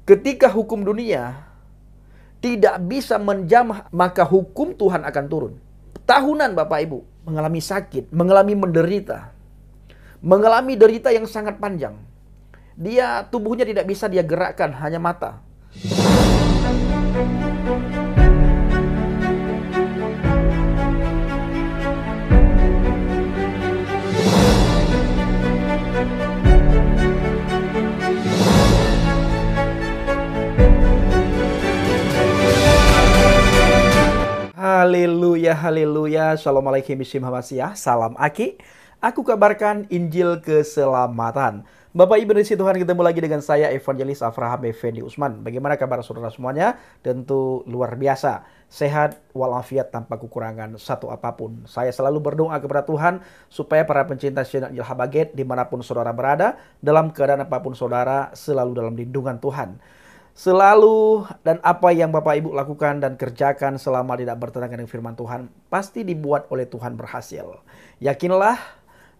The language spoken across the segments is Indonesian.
Ketika hukum dunia tidak bisa menjamah, maka hukum Tuhan akan turun. Tahunan Bapak Ibu mengalami sakit, mengalami menderita, mengalami derita yang sangat panjang. Dia tubuhnya tidak bisa dia gerakkan, hanya mata. Haleluya, haleluya. Assalamualaikum warahmatullahi wabarakatuh. Salam Aki. Aku kabarkan Injil keselamatan. Bapak Ibu dan Tuhan, ketemu lagi dengan saya Evangelis Avraham Effendi Usman. Bagaimana kabar saudara semuanya? Tentu luar biasa. Sehat walafiat tanpa kekurangan satu apapun. Saya selalu berdoa kepada Tuhan supaya para pencinta channel Injil Habaget dimanapun saudara berada, dalam keadaan apapun saudara, selalu dalam lindungan Tuhan. Selalu, dan apa yang Bapak Ibu lakukan dan kerjakan selama tidak bertentangan dengan firman Tuhan pasti dibuat oleh Tuhan berhasil. Yakinlah,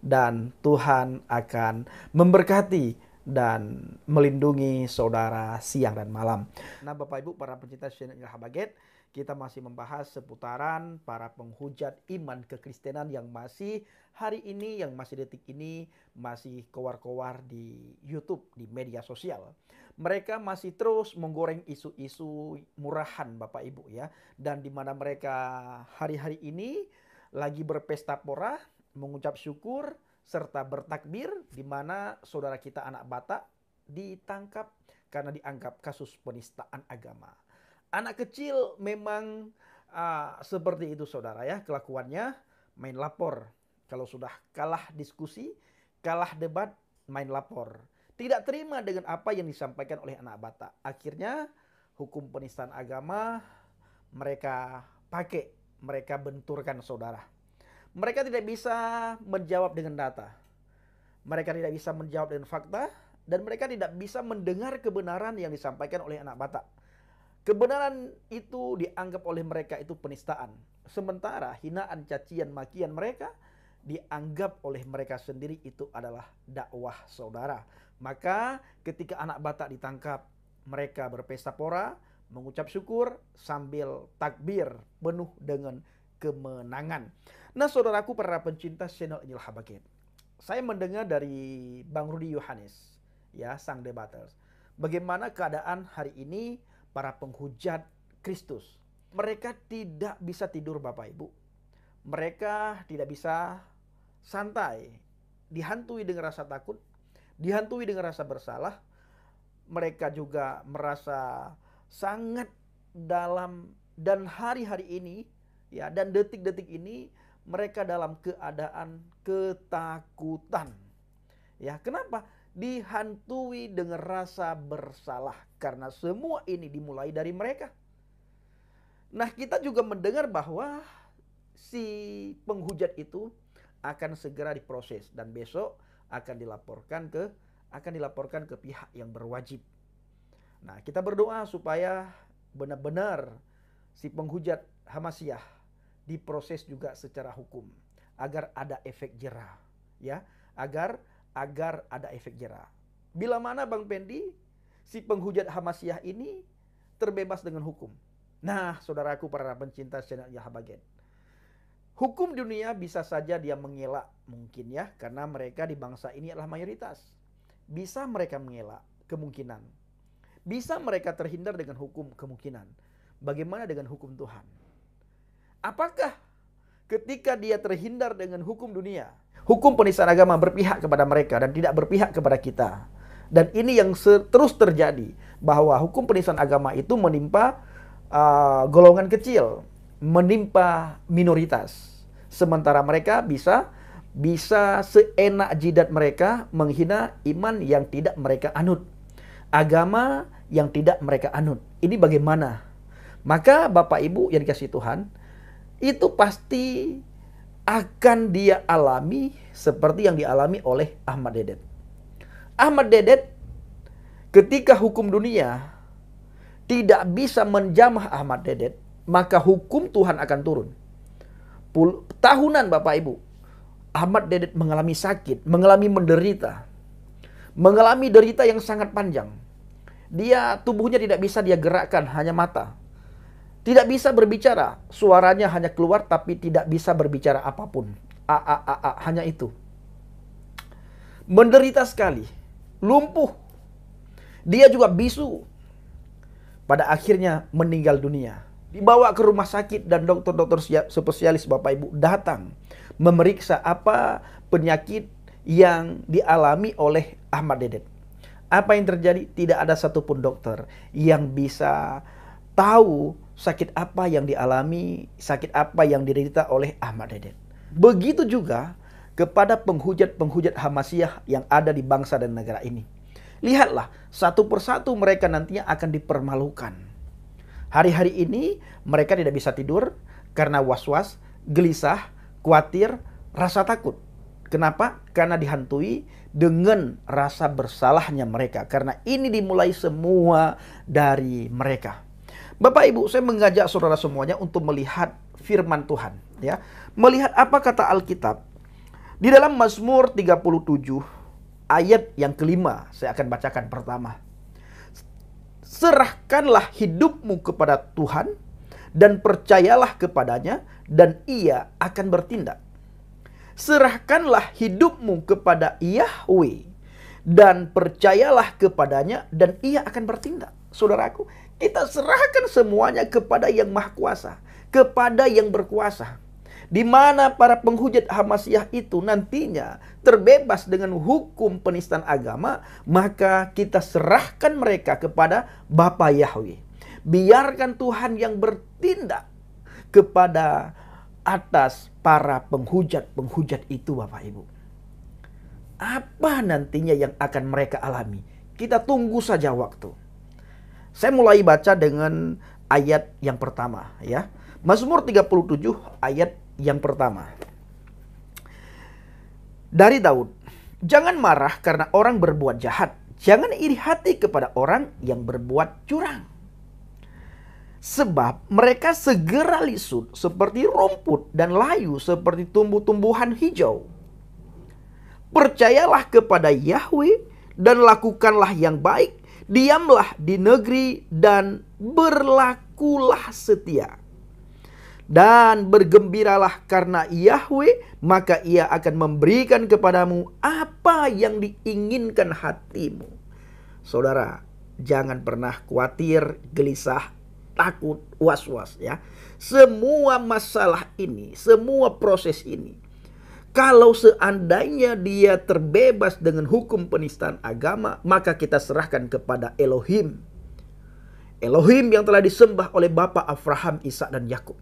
dan Tuhan akan memberkati dan melindungi saudara siang dan malam. Nah Bapak Ibu para pencinta channel Injil Habaget, kita masih membahas seputaran para penghujat iman kekristenan yang masih hari ini, yang masih detik ini masih kowar-kowar di YouTube, di media sosial. Mereka masih terus menggoreng isu-isu murahan Bapak Ibu ya. Dan di mana mereka hari-hari ini lagi berpesta pora, mengucap syukur serta bertakbir, di mana saudara kita anak Batak ditangkap karena dianggap kasus penistaan agama. Anak kecil memang seperti itu saudara ya, kelakuannya main lapor. Kalau sudah kalah diskusi, kalah debat, main lapor. Tidak terima dengan apa yang disampaikan oleh anak Batak. Akhirnya hukum penistaan agama mereka pakai, mereka benturkan saudara. Mereka tidak bisa menjawab dengan data. Mereka tidak bisa menjawab dengan fakta. Dan mereka tidak bisa mendengar kebenaran yang disampaikan oleh anak Batak. Kebenaran itu dianggap oleh mereka itu penistaan. Sementara hinaan, cacian, makian mereka dianggap oleh mereka sendiri itu adalah dakwah saudara. Maka ketika anak Batak ditangkap, mereka berpesta pora, mengucap syukur sambil takbir penuh dengan kemenangan. Nah saudaraku para pencinta channel Injil Habaget, saya mendengar dari Bang Rudi Yohanes, ya sang debater, bagaimana keadaan hari ini para penghujat Kristus. Mereka tidak bisa tidur Bapak Ibu. Mereka tidak bisa santai, dihantui dengan rasa takut, dihantui dengan rasa bersalah. Mereka juga merasa sangat dalam, dan hari-hari ini ya, dan detik-detik ini mereka dalam keadaan ketakutan. Ya, kenapa? Dihantui dengan rasa bersalah karena semua ini dimulai dari mereka. Nah, kita juga mendengar bahwa si penghujat itu akan segera diproses dan besok akan dilaporkan ke pihak yang berwajib. Nah, kita berdoa supaya benar-benar si penghujat Hamasyah diproses juga secara hukum agar ada efek jera, ya, agar ada efek jera. Bila mana Bang Pendi si penghujat Hamasyah ini terbebas dengan hukum. Nah, saudaraku para pencinta channel Injil Habaget, hukum dunia bisa saja dia mengelak mungkin ya, karena mereka di bangsa ini adalah mayoritas. Bisa mereka mengelak, kemungkinan. Bisa mereka terhindar dengan hukum, kemungkinan. Bagaimana dengan hukum Tuhan? Apakah ketika dia terhindar dengan hukum dunia, hukum penistaan agama berpihak kepada mereka dan tidak berpihak kepada kita? Dan ini yang terus terjadi, bahwa hukum penistaan agama itu menimpa golongan kecil, menimpa minoritas. Sementara mereka bisa seenak jidat mereka menghina iman yang tidak mereka anut, agama yang tidak mereka anut. Ini bagaimana? Maka Bapak Ibu yang dikasihi Tuhan, itu pasti akan dia alami seperti yang dialami oleh Ahmad Dedet. Ahmad Dedet ketika hukum dunia tidak bisa menjamah Ahmad Dedet, maka hukum Tuhan akan turun. Tahunan Bapak Ibu, Ahmad Dedet mengalami sakit, mengalami menderita, mengalami derita yang sangat panjang. Dia tubuhnya tidak bisa dia gerakkan, hanya mata. Tidak bisa berbicara, suaranya hanya keluar tapi tidak bisa berbicara apapun. Hanya itu. Menderita sekali, lumpuh. Dia juga bisu. Pada akhirnya meninggal dunia. Dibawa ke rumah sakit dan dokter-dokter spesialis Bapak Ibu datang memeriksa apa penyakit yang dialami oleh Ahmad Dedet. Apa yang terjadi? Tidak ada satupun dokter yang bisa tahu sakit apa yang dialami, sakit apa yang diderita oleh Ahmad Dedet. Begitu juga kepada penghujat-penghujat Hamasiyah yang ada di bangsa dan negara ini. Lihatlah, satu persatu mereka nantinya akan dipermalukan. Hari-hari ini mereka tidak bisa tidur karena was-was, gelisah, khawatir, rasa takut. Kenapa? Karena dihantui dengan rasa bersalahnya mereka. Karena ini dimulai semua dari mereka. Bapak Ibu, saya mengajak saudara semuanya untuk melihat firman Tuhan, ya. Melihat apa kata Alkitab. Di dalam Mazmur 37 ayat yang kelima, saya akan bacakan pertama. Serahkanlah hidupmu kepada Tuhan dan percayalah kepadanya dan Ia akan bertindak. Serahkanlah hidupmu kepada Yahweh dan percayalah kepadanya dan Ia akan bertindak. Saudaraku, kita serahkan semuanya kepada yang Maha Kuasa, kepada yang berkuasa. Di mana para penghujat Hamasiyah itu nantinya terbebas dengan hukum penistaan agama, maka kita serahkan mereka kepada Bapa Yahweh. Biarkan Tuhan yang bertindak kepada atas para penghujat-penghujat itu, Bapak Ibu. Apa nantinya yang akan mereka alami? Kita tunggu saja waktu. Saya mulai baca dengan ayat yang pertama, ya. Mazmur 37 ayat yang pertama. Dari Daud, jangan marah karena orang berbuat jahat. Jangan iri hati kepada orang yang berbuat curang. Sebab mereka segera lisut seperti rumput dan layu seperti tumbuh-tumbuhan hijau. Percayalah kepada Yahweh dan lakukanlah yang baik. Diamlah di negeri dan berlakulah setia. Dan bergembiralah karena Yahweh, maka Ia akan memberikan kepadamu apa yang diinginkan hatimu. Saudara, jangan pernah khawatir, gelisah, takut, was-was, ya. Semua masalah ini, semua proses ini, kalau seandainya dia terbebas dengan hukum penistaan agama, maka kita serahkan kepada Elohim. Elohim yang telah disembah oleh Bapa Abraham, Ishak dan Yakub.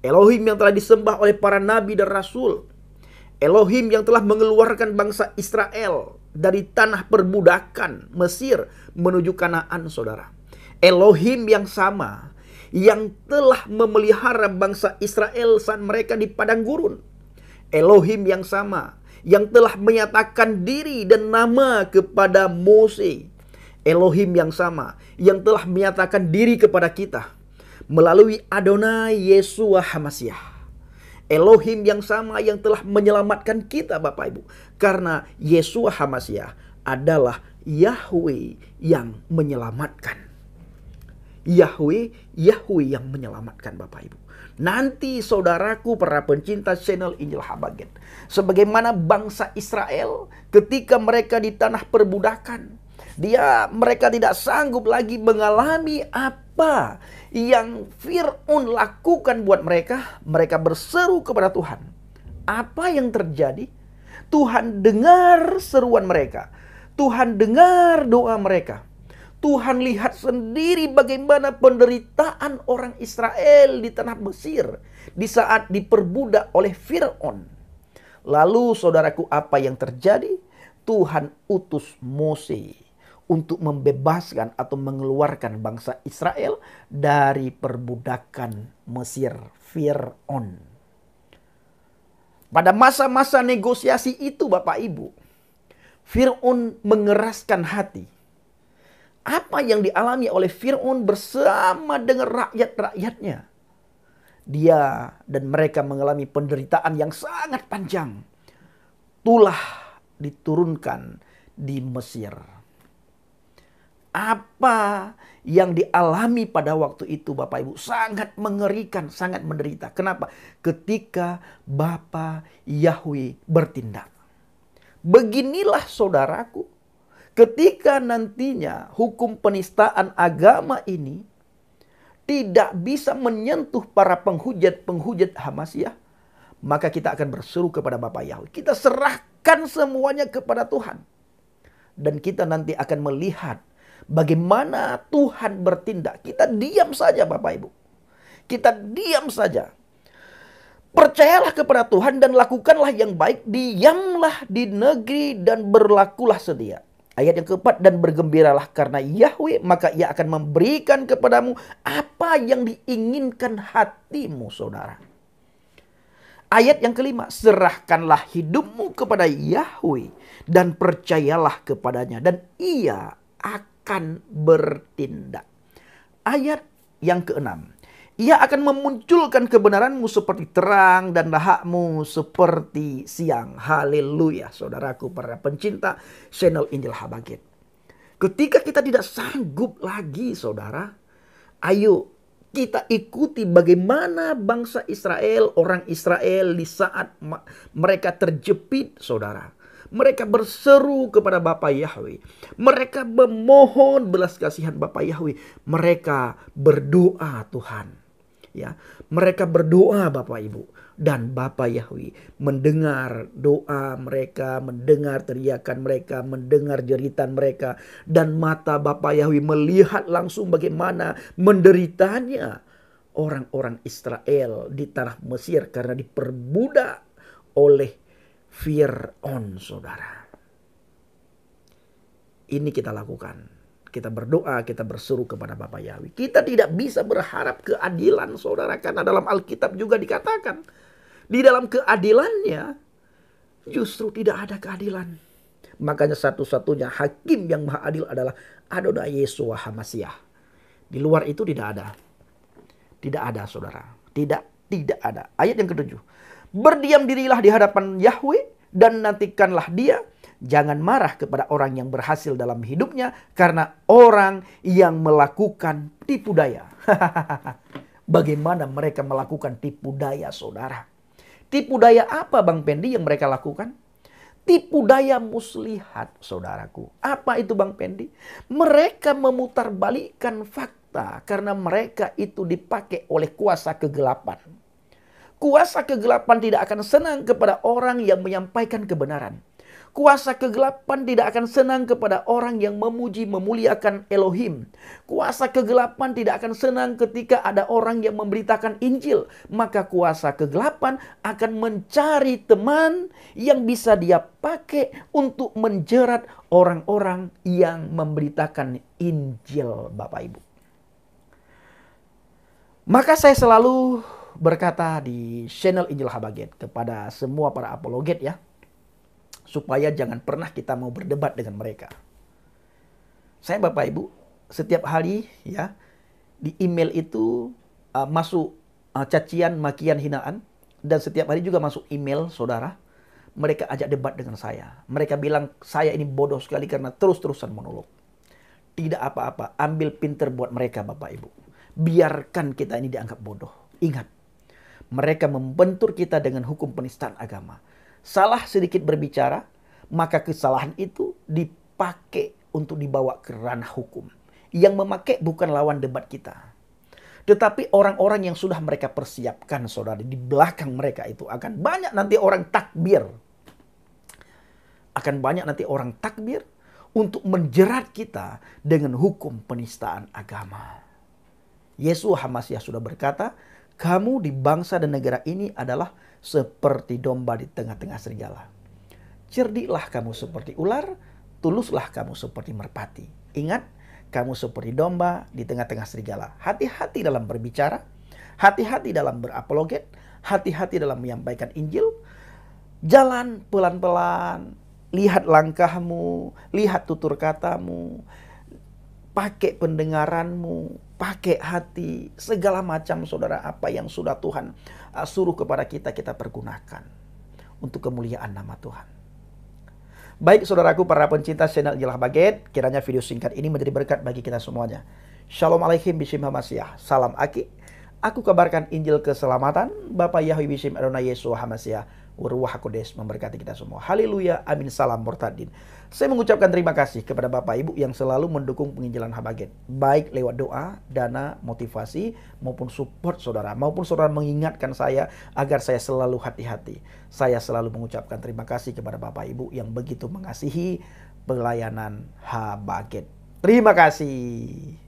Elohim yang telah disembah oleh para nabi dan rasul. Elohim yang telah mengeluarkan bangsa Israel dari tanah perbudakan Mesir menuju Kanaan, saudara. Elohim yang sama yang telah memelihara bangsa Israel saat mereka di padang gurun. Elohim yang sama yang telah menyatakan diri dan nama kepada Mose. Elohim yang sama yang telah menyatakan diri kepada kita melalui Adonai Yeshua Hamasiyah. Elohim yang sama yang telah menyelamatkan kita, Bapak Ibu, karena Yeshua Hamasiyah adalah Yahweh yang menyelamatkan. Yahweh yang menyelamatkan, Bapak Ibu. Nanti saudaraku para pencinta channel Injil Habaget, sebagaimana bangsa Israel ketika mereka di tanah perbudakan, mereka tidak sanggup lagi mengalami apa yang Fir'aun lakukan buat mereka. Mereka berseru kepada Tuhan. Apa yang terjadi? Tuhan dengar seruan mereka. Tuhan dengar doa mereka. Tuhan lihat sendiri bagaimana penderitaan orang Israel di tanah Mesir di saat diperbudak oleh Fir'aun. Lalu saudaraku, apa yang terjadi? Tuhan utus Mose untuk membebaskan atau mengeluarkan bangsa Israel dari perbudakan Mesir Fir'aun. Pada masa-masa negosiasi itu, Bapak Ibu, Fir'aun mengeraskan hati. Apa yang dialami oleh Fir'aun bersama dengan rakyat-rakyatnya? Dia dan mereka mengalami penderitaan yang sangat panjang. Tulah diturunkan di Mesir. Apa yang dialami pada waktu itu Bapak Ibu sangat mengerikan, sangat menderita. Kenapa? Ketika Bapak Yahweh bertindak. Beginilah saudaraku, ketika nantinya hukum penistaan agama ini tidak bisa menyentuh para penghujat Hamasyah, maka kita akan berseru kepada Bapak Yahweh. Kita serahkan semuanya kepada Tuhan. Dan kita nanti akan melihat bagaimana Tuhan bertindak. Kita diam saja Bapak Ibu. Kita diam saja. Percayalah kepada Tuhan dan lakukanlah yang baik. Diamlah di negeri dan berlakulah setia. Ayat yang keempat, dan bergembiralah karena Yahweh, maka Ia akan memberikan kepadamu apa yang diinginkan hatimu, saudara. Ayat yang kelima, serahkanlah hidupmu kepada Yahweh dan percayalah kepadanya dan Ia akan bertindak. Ayat yang keenam, Ia akan memunculkan kebenaranmu seperti terang dan dahakmu seperti siang. Haleluya, saudaraku para pencinta channel Injil Habaget. Ketika kita tidak sanggup lagi, saudara, ayo kita ikuti bagaimana bangsa Israel, orang Israel di saat mereka terjepit, saudara. Mereka berseru kepada Bapa Yahweh. Mereka memohon belas kasihan Bapa Yahweh. Mereka berdoa Tuhan. Ya, mereka berdoa Bapak Ibu, dan Bapa Yahweh mendengar doa mereka, mendengar teriakan mereka, mendengar jeritan mereka, dan mata Bapa Yahweh melihat langsung bagaimana menderitanya orang-orang Israel di tanah Mesir karena diperbudak oleh Fir'aun, saudara. Ini kita lakukan. Kita berdoa, kita berseru kepada Bapa Yahweh. Kita tidak bisa berharap keadilan, saudara. Karena dalam Alkitab juga dikatakan, di dalam keadilannya justru tidak ada keadilan. Makanya satu-satunya hakim yang maha adil adalah Adonai Yeshua HaMashiach. Di luar itu tidak ada. Tidak ada, saudara. Tidak ada. Ayat yang ketujuh. Berdiam dirilah di hadapan Yahweh dan nantikanlah Dia. Jangan marah kepada orang yang berhasil dalam hidupnya karena orang yang melakukan tipu daya. Bagaimana mereka melakukan tipu daya, saudara? Tipu daya apa Bang Pendi yang mereka lakukan? Tipu daya muslihat, saudaraku. Apa itu Bang Pendi? Mereka memutarbalikkan fakta karena mereka itu dipakai oleh kuasa kegelapan. Kuasa kegelapan tidak akan senang kepada orang yang menyampaikan kebenaran. Kuasa kegelapan tidak akan senang kepada orang yang memuji memuliakan Elohim. Kuasa kegelapan tidak akan senang ketika ada orang yang memberitakan Injil. Maka kuasa kegelapan akan mencari teman yang bisa dia pakai untuk menjerat orang-orang yang memberitakan Injil, Bapak Ibu. Maka saya selalu berkata di channel Injil Habaget kepada semua para apologet ya, supaya jangan pernah kita mau berdebat dengan mereka. Saya Bapak Ibu setiap hari ya di email itu masuk cacian, makian, hinaan. Dan setiap hari juga masuk email saudara. Mereka ajak debat dengan saya. Mereka bilang saya ini bodoh sekali karena terus-terusan monolog. Tidak apa-apa, ambil pinter buat mereka Bapak Ibu. Biarkan kita ini dianggap bodoh. Ingat, mereka membentur kita dengan hukum penistaan agama. Salah sedikit berbicara, maka kesalahan itu dipakai untuk dibawa ke ranah hukum. Yang memakai bukan lawan debat kita, tetapi orang-orang yang sudah mereka persiapkan, saudara. Di belakang mereka itu akan banyak nanti orang takbir. Akan banyak nanti orang takbir untuk menjerat kita dengan hukum penistaan agama. Yeshua HaMashiach sudah berkata, kamu di bangsa dan negara ini adalah seperti domba di tengah-tengah serigala. Cerdiklah kamu seperti ular, tuluslah kamu seperti merpati. Ingat, kamu seperti domba di tengah-tengah serigala. Hati-hati dalam berbicara, hati-hati dalam berapologet, hati-hati dalam menyampaikan Injil. Jalan pelan-pelan, lihat langkahmu, lihat tutur katamu, pakai pendengaranmu, pakai hati, segala macam saudara apa yang sudah Tuhan suruh kepada kita, kita pergunakan untuk kemuliaan nama Tuhan. Baik saudaraku para pencinta channel Injil Habaget, kiranya video singkat ini menjadi berkat bagi kita semuanya. Shalom alaikum bishim hamasiah. Salam Aki. Aku kabarkan Injil keselamatan. Bapak Yahweh bishim Adonai Yesus Hamasiah. Waruah Hakodes memberkati kita semua. Haleluya. Amin. Salam Mortadin. Saya mengucapkan terima kasih kepada Bapak Ibu yang selalu mendukung penginjilan Habaget. Baik lewat doa, dana, motivasi, maupun support saudara. Maupun saudara mengingatkan saya agar saya selalu hati-hati. Saya selalu mengucapkan terima kasih kepada Bapak Ibu yang begitu mengasihi pelayanan Habaget. Terima kasih.